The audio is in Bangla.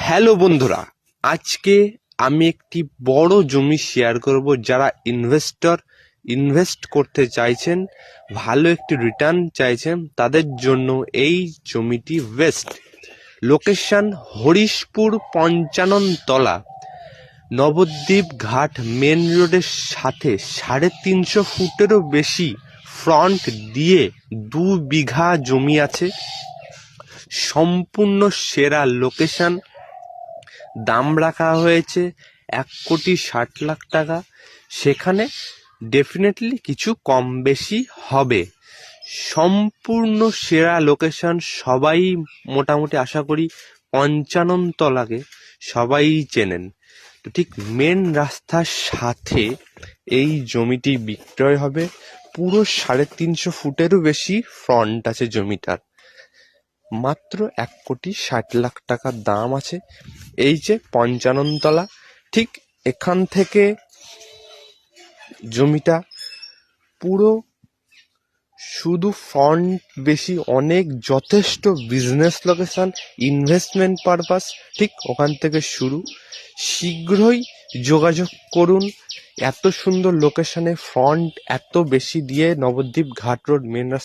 হ্যালো বন্ধুরা, আজকে আমি একটি বড় জমি শেয়ার করব। যারা ইনভেস্ট করতে চাইছেন, ভালো একটি রিটার্ন চাইছেন, তাদের জন্য এই জমিটি বেস্ট। লোকেশন হরিশপুর 55তলা, নবদ্বীপ ঘাট মেন রোডের সাথে 350 ফুটেরও বেশি ফ্রন্ট দিয়ে 2 বিঘা জমি আছে। সম্পূর্ণ সেরা লোকেশন। দাম রাখা হয়েছে 1,60,00,000 টাকা। সেখানে ডেফিনেটলি কিছু কম বেশি হবে। সম্পূর্ণ সেরা লোকেশন। সবাই মোটামুটি আশা করি 55তলাকে সবাই চেনেন। তো ঠিক মেন রাস্তার সাথে এই জমিটি বিক্রয় হবে। পুরো 350 ফুটেরও বেশি ফ্রন্ট আছে জমিটার। মাত্র 1,60,00,000 টাকা দাম আছে। এই যে 55তলা, ঠিক এখান থেকে জমিটা পুরো শুধু ফ্রন্ট বেশি, অনেক যথেষ্ট বিজনেস লোকেশন, ইনভেস্টমেন্ট পারপাস, ঠিক ওখান থেকে শুরু। শীঘ্রই যোগাযোগ করুন। এত সুন্দর লোকেশনে ফ্রন্ট এত বেশি দিয়ে নবদ্বীপ ঘাট রোড মেন রাস্তা